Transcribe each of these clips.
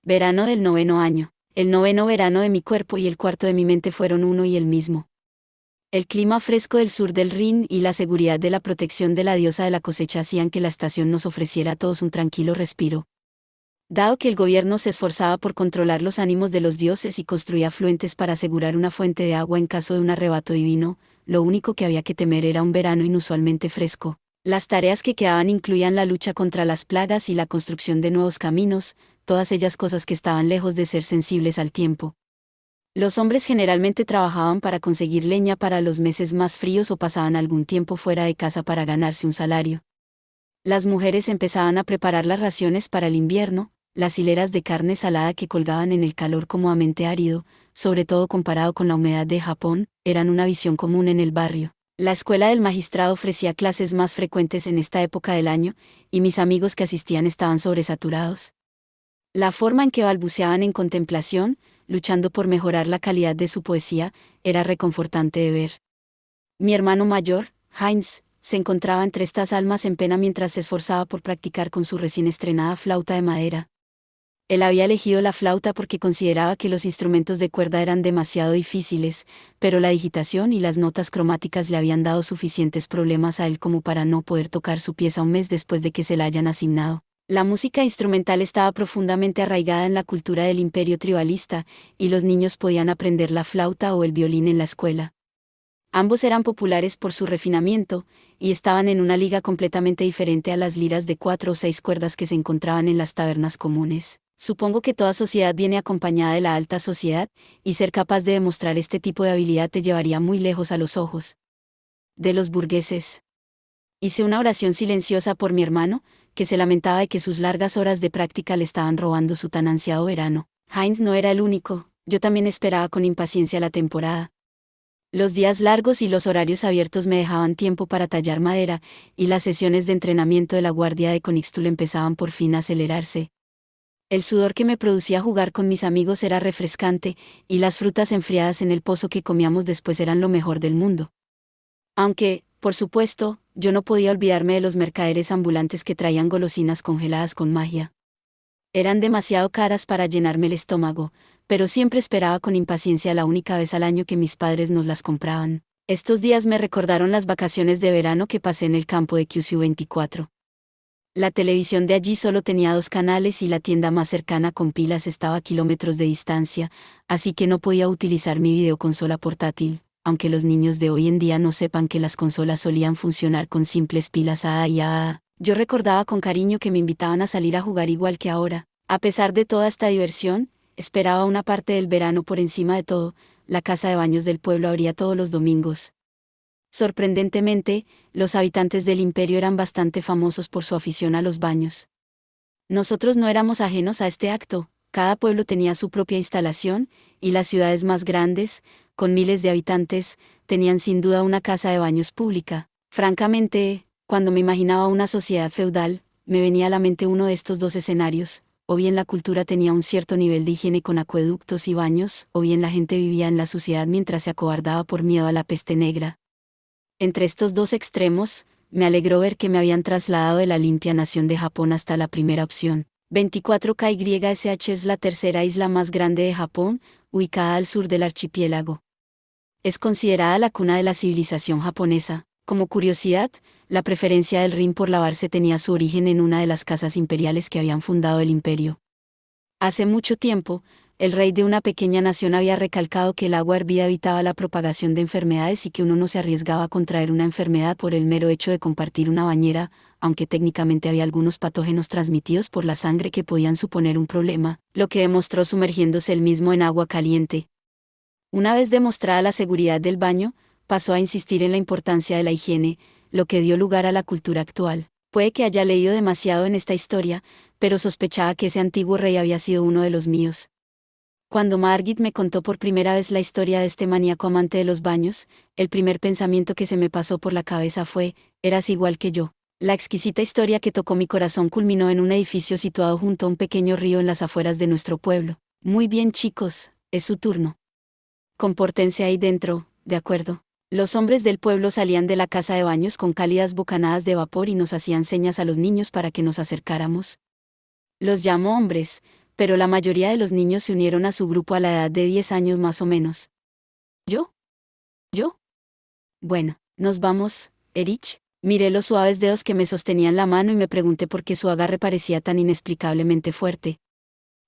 Verano del noveno año. El noveno verano de mi cuerpo y el cuarto de mi mente fueron uno y el mismo. El clima fresco del sur del Rin y la seguridad de la protección de la diosa de la cosecha hacían que la estación nos ofreciera a todos un tranquilo respiro. Dado que el gobierno se esforzaba por controlar los ánimos de los dioses y construía afluentes para asegurar una fuente de agua en caso de un arrebato divino, lo único que había que temer era un verano inusualmente fresco. Las tareas que quedaban incluían la lucha contra las plagas y la construcción de nuevos caminos, todas ellas cosas que estaban lejos de ser sensibles al tiempo. Los hombres generalmente trabajaban para conseguir leña para los meses más fríos o pasaban algún tiempo fuera de casa para ganarse un salario. Las mujeres empezaban a preparar las raciones para el invierno, las hileras de carne salada que colgaban en el calor cómodamente árido, sobre todo comparado con la humedad de Japón, eran una visión común en el barrio. La escuela del magistrado ofrecía clases más frecuentes en esta época del año, y mis amigos que asistían estaban sobresaturados. La forma en que balbuceaban en contemplación, luchando por mejorar la calidad de su poesía, era reconfortante de ver. Mi hermano mayor, Heinz, se encontraba entre estas almas en pena mientras se esforzaba por practicar con su recién estrenada flauta de madera. Él había elegido la flauta porque consideraba que los instrumentos de cuerda eran demasiado difíciles, pero la digitación y las notas cromáticas le habían dado suficientes problemas a él como para no poder tocar su pieza un mes después de que se la hayan asignado. La música instrumental estaba profundamente arraigada en la cultura del imperio tribalista, y los niños podían aprender la flauta o el violín en la escuela. Ambos eran populares por su refinamiento, y estaban en una liga completamente diferente a las liras de 4 o 6 cuerdas que se encontraban en las tabernas comunes. Supongo que toda sociedad viene acompañada de la alta sociedad, y ser capaz de demostrar este tipo de habilidad te llevaría muy lejos a los ojos de los burgueses. Hice una oración silenciosa por mi hermano, que se lamentaba de que sus largas horas de práctica le estaban robando su tan ansiado verano. Heinz no era el único, yo también esperaba con impaciencia la temporada. Los días largos y los horarios abiertos me dejaban tiempo para tallar madera, y las sesiones de entrenamiento de la guardia de Konigstuhl empezaban por fin a acelerarse. El sudor que me producía jugar con mis amigos era refrescante, y las frutas enfriadas en el pozo que comíamos después eran lo mejor del mundo. Aunque, por supuesto, yo no podía olvidarme de los mercaderes ambulantes que traían golosinas congeladas con magia. Eran demasiado caras para llenarme el estómago, pero siempre esperaba con impaciencia la única vez al año que mis padres nos las compraban. Estos días me recordaron las vacaciones de verano que pasé en el campo de QCU24. La televisión de allí solo tenía 2 canales y la tienda más cercana con pilas estaba a kilómetros de distancia, así que no podía utilizar mi videoconsola portátil, aunque los niños de hoy en día no sepan que las consolas solían funcionar con simples pilas AA y AA. Yo recordaba con cariño que me invitaban a salir a jugar igual que ahora. A pesar de toda esta diversión, esperaba una parte del verano por encima de todo. La casa de baños del pueblo abría todos los domingos. Sorprendentemente, los habitantes del imperio eran bastante famosos por su afición a los baños. Nosotros no éramos ajenos a este acto, cada pueblo tenía su propia instalación, y las ciudades más grandes, con miles de habitantes, tenían sin duda una casa de baños pública. Francamente, cuando me imaginaba una sociedad feudal, me venía a la mente uno de estos dos escenarios: o bien la cultura tenía un cierto nivel de higiene con acueductos y baños, o bien la gente vivía en la suciedad mientras se acobardaba por miedo a la peste negra. Entre estos dos extremos, me alegró ver que me habían trasladado de la limpia nación de Japón hasta la primera opción. 24KYSH es la tercera isla más grande de Japón, ubicada al sur del archipiélago. Es considerada la cuna de la civilización japonesa. Como curiosidad, la preferencia del Rin por lavarse tenía su origen en una de las casas imperiales que habían fundado el imperio. Hace mucho tiempo, el rey de una pequeña nación había recalcado que el agua hervida evitaba la propagación de enfermedades y que uno no se arriesgaba a contraer una enfermedad por el mero hecho de compartir una bañera, aunque técnicamente había algunos patógenos transmitidos por la sangre que podían suponer un problema, lo que demostró sumergiéndose él mismo en agua caliente. Una vez demostrada la seguridad del baño, pasó a insistir en la importancia de la higiene, lo que dio lugar a la cultura actual. Puede que haya leído demasiado en esta historia, pero sospechaba que ese antiguo rey había sido uno de los míos. Cuando Margit me contó por primera vez la historia de este maníaco amante de los baños, el primer pensamiento que se me pasó por la cabeza fue: eras igual que yo. La exquisita historia que tocó mi corazón culminó en un edificio situado junto a un pequeño río en las afueras de nuestro pueblo. Muy bien, chicos, es su turno. Compórtense ahí dentro, ¿de acuerdo? Los hombres del pueblo salían de la casa de baños con cálidas bocanadas de vapor y nos hacían señas a los niños para que nos acercáramos. Los llamo hombres, pero la mayoría de los niños se unieron a su grupo a la edad de 10 años más o menos. ¿Yo? ¿Yo? Bueno, nos vamos, Erich. Miré los suaves dedos que me sostenían la mano y me pregunté por qué su agarre parecía tan inexplicablemente fuerte.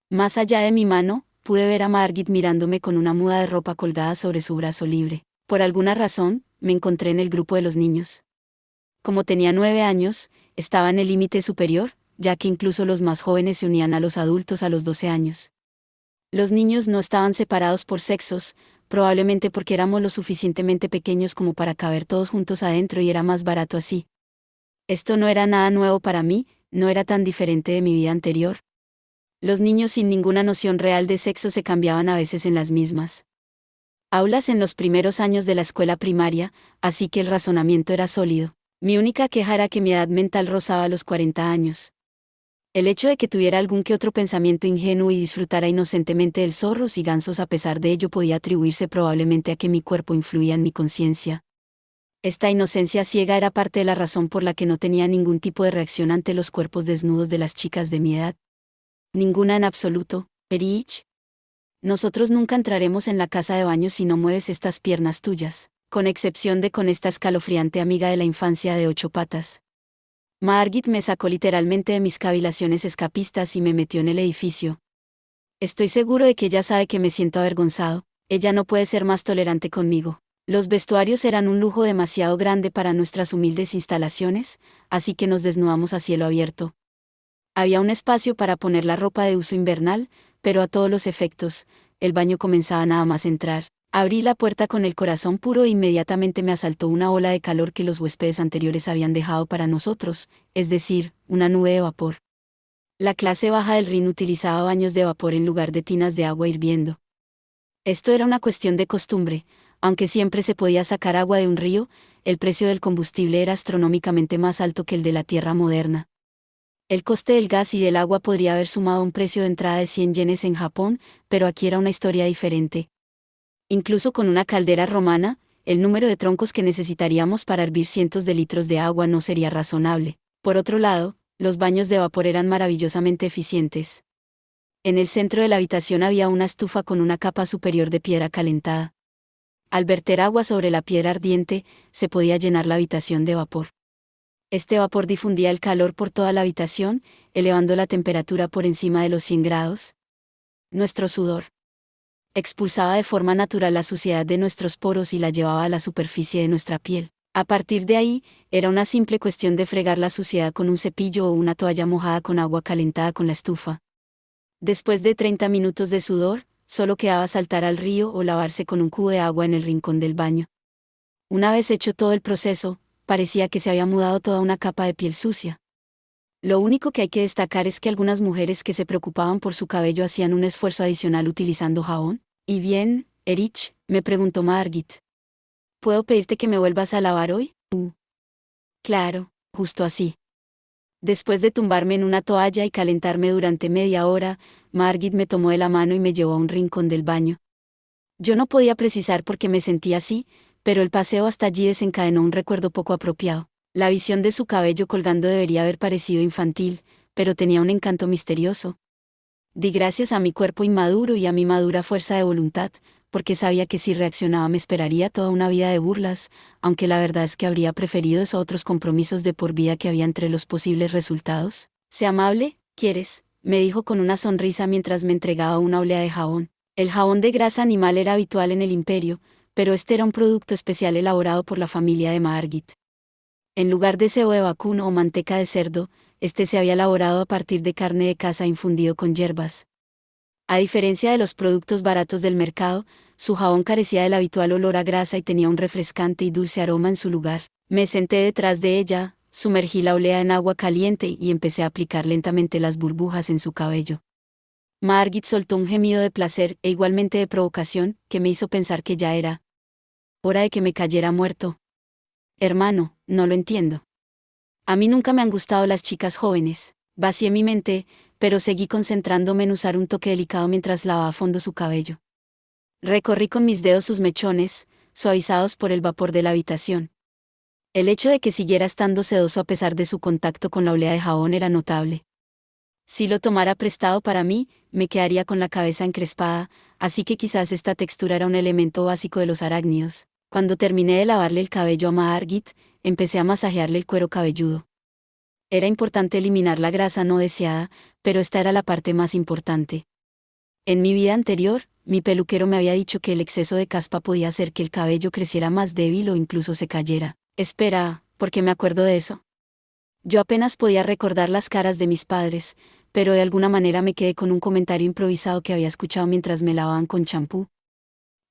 Más allá de mi mano, pude ver a Margit mirándome con una muda de ropa colgada sobre su brazo libre. Por alguna razón, me encontré en el grupo de los niños. Como tenía 9 años, estaba en el límite superior, ya que incluso los más jóvenes se unían a los adultos a los 12 años. Los niños no estaban separados por sexos, probablemente porque éramos lo suficientemente pequeños como para caber todos juntos adentro y era más barato así. Esto no era nada nuevo para mí, no era tan diferente de mi vida anterior. Los niños sin ninguna noción real de sexo se cambiaban a veces en las mismas aulas en los primeros años de la escuela primaria, así que el razonamiento era sólido. Mi única queja era que mi edad mental rozaba los 40 años. El hecho de que tuviera algún que otro pensamiento ingenuo y disfrutara inocentemente de zorros y gansos a pesar de ello podía atribuirse probablemente a que mi cuerpo influía en mi conciencia. Esta inocencia ciega era parte de la razón por la que no tenía ningún tipo de reacción ante los cuerpos desnudos de las chicas de mi edad. Ninguna en absoluto, Erich. Nosotros nunca entraremos en la casa de baño si no mueves estas piernas tuyas, con excepción de con esta escalofriante amiga de la infancia de 8 patas. Margit me sacó literalmente de mis cavilaciones escapistas y me metió en el edificio. Estoy seguro de que ella sabe que me siento avergonzado, ella no puede ser más tolerante conmigo. Los vestuarios eran un lujo demasiado grande para nuestras humildes instalaciones, así que nos desnudamos a cielo abierto. Había un espacio para poner la ropa de uso invernal, pero a todos los efectos, el baño comenzaba nada más entrar. Abrí la puerta con el corazón puro e inmediatamente me asaltó una ola de calor que los huéspedes anteriores habían dejado para nosotros, es decir, una nube de vapor. La clase baja del Rin utilizaba baños de vapor en lugar de tinas de agua hirviendo. Esto era una cuestión de costumbre, aunque siempre se podía sacar agua de un río, el precio del combustible era astronómicamente más alto que el de la tierra moderna. El coste del gas y del agua podría haber sumado un precio de entrada de 100 yenes en Japón, pero aquí era una historia diferente. Incluso con una caldera romana, el número de troncos que necesitaríamos para hervir cientos de litros de agua no sería razonable. Por otro lado, los baños de vapor eran maravillosamente eficientes. En el centro de la habitación había una estufa con una capa superior de piedra calentada. Al verter agua sobre la piedra ardiente, se podía llenar la habitación de vapor. Este vapor difundía el calor por toda la habitación, elevando la temperatura por encima de los 100 grados. Nuestro sudor expulsaba de forma natural la suciedad de nuestros poros y la llevaba a la superficie de nuestra piel. A partir de ahí, era una simple cuestión de fregar la suciedad con un cepillo o una toalla mojada con agua calentada con la estufa. Después de 30 minutos de sudor, solo quedaba saltar al río o lavarse con un cubo de agua en el rincón del baño. Una vez hecho todo el proceso, parecía que se había mudado toda una capa de piel sucia. Lo único que hay que destacar es que algunas mujeres que se preocupaban por su cabello hacían un esfuerzo adicional utilizando jabón. ¿Y bien, Erich?, me preguntó Margit. ¿Puedo pedirte que me vuelvas a lavar hoy? Claro, justo así. Después de tumbarme en una toalla y calentarme durante media hora, Margit me tomó de la mano y me llevó a un rincón del baño. Yo no podía precisar por qué me sentía así, pero el paseo hasta allí desencadenó un recuerdo poco apropiado. La visión de su cabello colgando debería haber parecido infantil, pero tenía un encanto misterioso. Di gracias a mi cuerpo inmaduro y a mi madura fuerza de voluntad, porque sabía que si reaccionaba me esperaría toda una vida de burlas, aunque la verdad es que habría preferido eso a otros compromisos de por vida que había entre los posibles resultados. «Sé amable, ¿quieres?», me dijo con una sonrisa mientras me entregaba una olea de jabón. El jabón de grasa animal era habitual en el imperio, pero este era un producto especial elaborado por la familia de Margit. En lugar de sebo de vacuno o manteca de cerdo, este se había elaborado a partir de carne de caza infundido con hierbas. A diferencia de los productos baratos del mercado, su jabón carecía del habitual olor a grasa y tenía un refrescante y dulce aroma en su lugar. Me senté detrás de ella, sumergí la olea en agua caliente y empecé a aplicar lentamente las burbujas en su cabello. Margit soltó un gemido de placer e igualmente de provocación, que me hizo pensar que ya era hora de que me cayera muerto. Hermano, no lo entiendo. A mí nunca me han gustado las chicas jóvenes. Vacié mi mente, pero seguí concentrándome en usar un toque delicado mientras lavaba a fondo su cabello. Recorrí con mis dedos sus mechones, suavizados por el vapor de la habitación. El hecho de que siguiera estando sedoso a pesar de su contacto con la olea de jabón era notable. Si lo tomara prestado para mí, me quedaría con la cabeza encrespada, así que quizás esta textura era un elemento básico de los arácnidos. Cuando terminé de lavarle el cabello a Margit, empecé a masajearle el cuero cabelludo. Era importante eliminar la grasa no deseada, pero esta era la parte más importante. En mi vida anterior, mi peluquero me había dicho que el exceso de caspa podía hacer que el cabello creciera más débil o incluso se cayera. Espera, ¿por qué me acuerdo de eso? Yo apenas podía recordar las caras de mis padres, pero de alguna manera me quedé con un comentario improvisado que había escuchado mientras me lavaban con champú.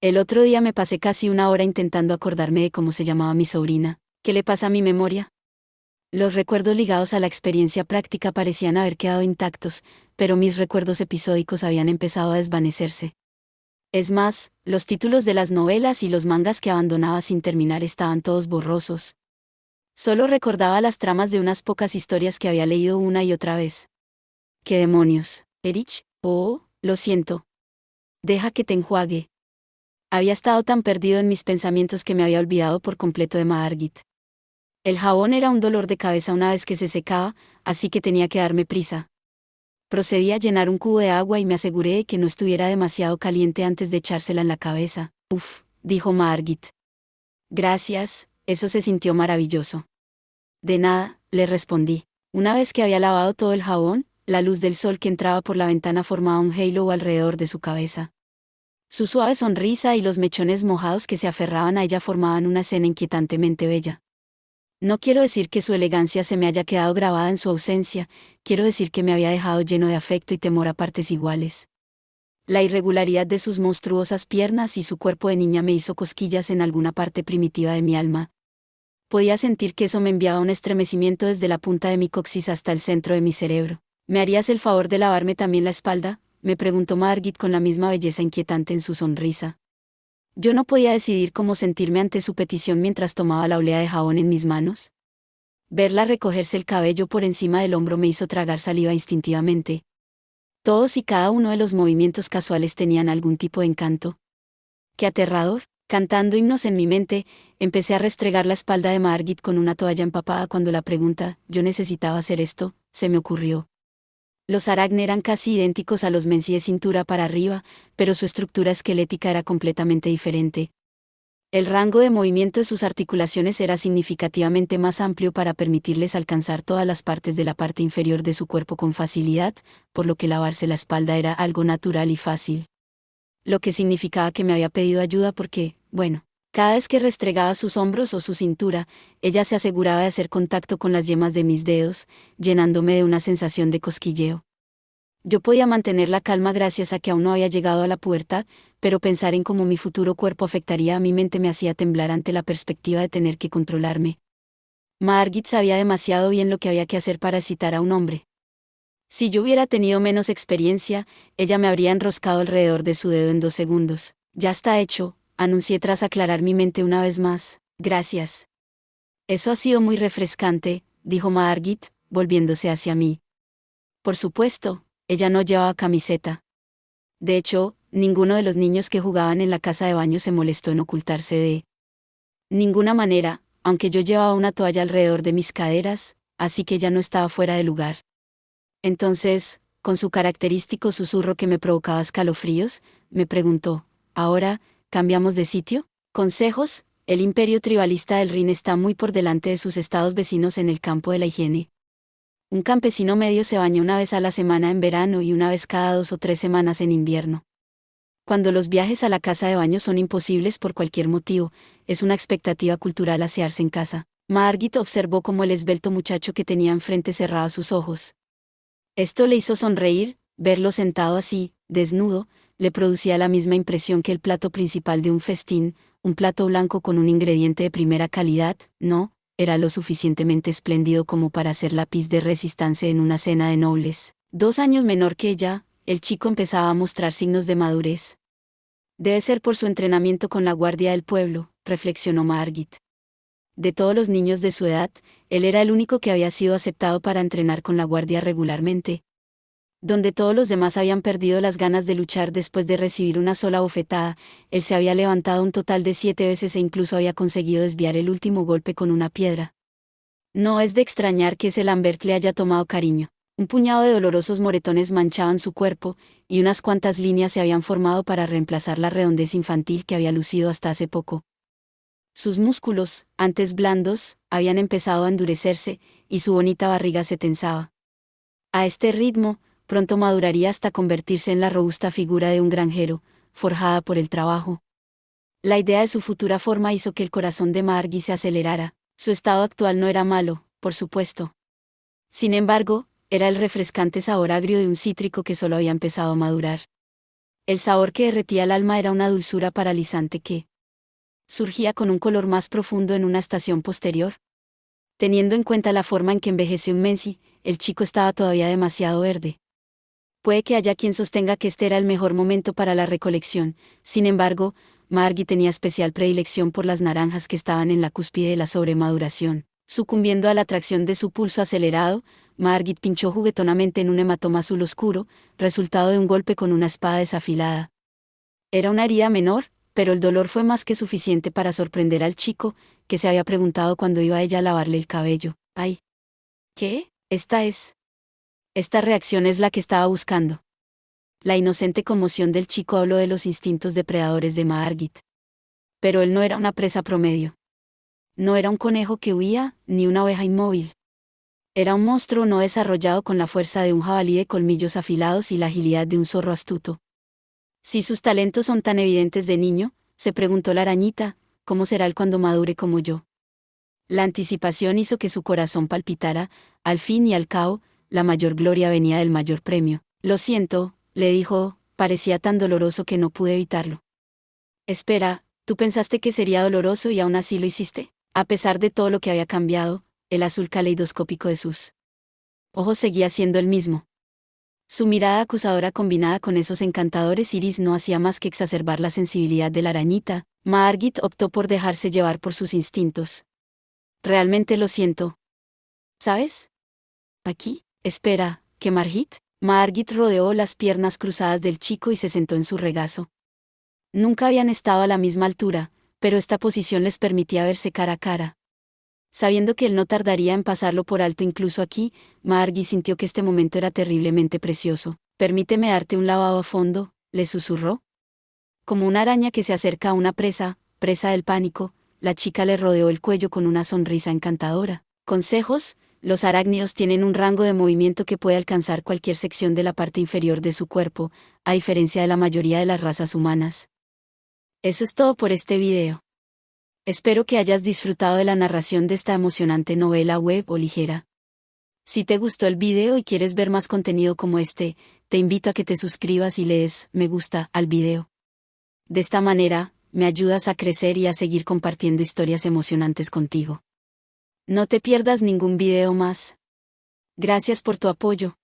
El otro día me pasé casi una hora intentando acordarme de cómo se llamaba mi sobrina. ¿Qué le pasa a mi memoria? Los recuerdos ligados a la experiencia práctica parecían haber quedado intactos, pero mis recuerdos episódicos habían empezado a desvanecerse. Es más, los títulos de las novelas y los mangas que abandonaba sin terminar estaban todos borrosos. Solo recordaba las tramas de unas pocas historias que había leído una y otra vez. ¿Qué demonios, Erich? Oh, lo siento. Deja que te enjuague. Había estado tan perdido en mis pensamientos que me había olvidado por completo de Margit. El jabón era un dolor de cabeza una vez que se secaba, así que tenía que darme prisa. Procedí a llenar un cubo de agua y me aseguré de que no estuviera demasiado caliente antes de echársela en la cabeza. Uf, dijo Margit. Gracias, eso se sintió maravilloso. De nada, le respondí. Una vez que había lavado todo el jabón, la luz del sol que entraba por la ventana formaba un halo alrededor de su cabeza. Su suave sonrisa y los mechones mojados que se aferraban a ella formaban una escena inquietantemente bella. No quiero decir que su elegancia se me haya quedado grabada en su ausencia, quiero decir que me había dejado lleno de afecto y temor a partes iguales. La irregularidad de sus monstruosas piernas y su cuerpo de niña me hizo cosquillas en alguna parte primitiva de mi alma. Podía sentir que eso me enviaba un estremecimiento desde la punta de mi coxis hasta el centro de mi cerebro. ¿Me harías el favor de lavarme también la espalda?, me preguntó Margit con la misma belleza inquietante en su sonrisa. Yo no podía decidir cómo sentirme ante su petición mientras tomaba la olea de jabón en mis manos. Verla recogerse el cabello por encima del hombro me hizo tragar saliva instintivamente. Todos y cada uno de los movimientos casuales tenían algún tipo de encanto. ¡Qué aterrador! Cantando himnos en mi mente, empecé a restregar la espalda de Margit con una toalla empapada cuando la pregunta, ¿yo necesitaba hacer esto?, se me ocurrió. Los Aracne eran casi idénticos a los Menci de cintura para arriba, pero su estructura esquelética era completamente diferente. El rango de movimiento de sus articulaciones era significativamente más amplio para permitirles alcanzar todas las partes de la parte inferior de su cuerpo con facilidad, por lo que lavarse la espalda era algo natural y fácil. Lo que significaba que me había pedido ayuda porque, bueno, cada vez que restregaba sus hombros o su cintura, ella se aseguraba de hacer contacto con las yemas de mis dedos, llenándome de una sensación de cosquilleo. Yo podía mantener la calma gracias a que aún no había llegado a la pubertad, pero pensar en cómo mi futuro cuerpo afectaría a mi mente me hacía temblar ante la perspectiva de tener que controlarme. Margit sabía demasiado bien lo que había que hacer para excitar a un hombre. Si yo hubiera tenido menos experiencia, ella me habría enroscado alrededor de su dedo en 2 segundos. Ya está hecho, anuncié tras aclarar mi mente una vez más. Gracias. Eso ha sido muy refrescante, dijo Margit, volviéndose hacia mí. Por supuesto, ella no llevaba camiseta. De hecho, ninguno de los niños que jugaban en la casa de baño se molestó en ocultarse de ninguna manera, aunque yo llevaba una toalla alrededor de mis caderas, así que ya no estaba fuera de lugar. Entonces, con su característico susurro que me provocaba escalofríos, me preguntó, ¿ahora, cambiamos de sitio? Consejos, el imperio tribalista del Rin está muy por delante de sus estados vecinos en el campo de la higiene. Un campesino medio se baña una vez a la semana en verano y una vez cada 2 o 3 semanas en invierno. Cuando los viajes a la casa de baño son imposibles por cualquier motivo, es una expectativa cultural asearse en casa. Margit observó cómo el esbelto muchacho que tenía enfrente cerraba sus ojos. Esto le hizo sonreír, verlo sentado así, desnudo, le producía la misma impresión que el plato principal de un festín, un plato blanco con un ingrediente de primera calidad, no, era lo suficientemente espléndido como para ser lápiz de resistencia en una cena de nobles. 2 años menor que ella, el chico empezaba a mostrar signos de madurez. Debe ser por su entrenamiento con la guardia del pueblo, reflexionó Margit. De todos los niños de su edad, él era el único que había sido aceptado para entrenar con la guardia regularmente. Donde todos los demás habían perdido las ganas de luchar después de recibir una sola bofetada, él se había levantado un total de 7 veces e incluso había conseguido desviar el último golpe con una piedra. No es de extrañar que ese Lambert le haya tomado cariño. Un puñado de dolorosos moretones manchaban su cuerpo, y unas cuantas líneas se habían formado para reemplazar la redondez infantil que había lucido hasta hace poco. Sus músculos, antes blandos, habían empezado a endurecerse, y su bonita barriga se tensaba. A este ritmo, pronto maduraría hasta convertirse en la robusta figura de un granjero, forjada por el trabajo. La idea de su futura forma hizo que el corazón de Margie se acelerara. Su estado actual no era malo, por supuesto. Sin embargo, era el refrescante sabor agrio de un cítrico que solo había empezado a madurar. El sabor que derretía el alma era una dulzura paralizante que surgía con un color más profundo en una estación posterior. Teniendo en cuenta la forma en que envejeció un Menzi, el chico estaba todavía demasiado verde. Puede que haya quien sostenga que este era el mejor momento para la recolección, sin embargo, Margie tenía especial predilección por las naranjas que estaban en la cúspide de la sobremaduración. Sucumbiendo a la atracción de su pulso acelerado, Margit pinchó juguetonamente en un hematoma azul oscuro, resultado de un golpe con una espada desafilada. Era una herida menor, pero el dolor fue más que suficiente para sorprender al chico, que se había preguntado cuando iba ella a lavarle el cabello. ¡Ay! ¿Qué? Esta reacción es la que estaba buscando. La inocente conmoción del chico habló de los instintos depredadores de Margit. Pero él no era una presa promedio. No era un conejo que huía, ni una oveja inmóvil. Era un monstruo no desarrollado con la fuerza de un jabalí de colmillos afilados y la agilidad de un zorro astuto. Si sus talentos son tan evidentes de niño, se preguntó la arañita, ¿cómo será él cuando madure como yo? La anticipación hizo que su corazón palpitara. Al fin y al cabo, la mayor gloria venía del mayor premio. Lo siento, le dijo, parecía tan doloroso que no pude evitarlo. Espera, ¿tú pensaste que sería doloroso y aún así lo hiciste? A pesar de todo lo que había cambiado, el azul caleidoscópico de sus ojos seguía siendo el mismo. Su mirada acusadora combinada con esos encantadores iris no hacía más que exacerbar la sensibilidad de la arañita. Margit optó por dejarse llevar por sus instintos. Realmente lo siento. ¿Sabes? Aquí, espera, ¿qué Margit? Margit rodeó las piernas cruzadas del chico y se sentó en su regazo. Nunca habían estado a la misma altura, pero esta posición les permitía verse cara a cara. Sabiendo que él no tardaría en pasarlo por alto incluso aquí, Margie sintió que este momento era terriblemente precioso. Permíteme darte un lavado a fondo, le susurró. Como una araña que se acerca a una presa del pánico, la chica le rodeó el cuello con una sonrisa encantadora. Consejos: los arácnidos tienen un rango de movimiento que puede alcanzar cualquier sección de la parte inferior de su cuerpo, a diferencia de la mayoría de las razas humanas. Eso es todo por este video. Espero que hayas disfrutado de la narración de esta emocionante novela web o ligera. Si te gustó el video y quieres ver más contenido como este, te invito a que te suscribas y le des me gusta al video. De esta manera, me ayudas a crecer y a seguir compartiendo historias emocionantes contigo. No te pierdas ningún video más. Gracias por tu apoyo.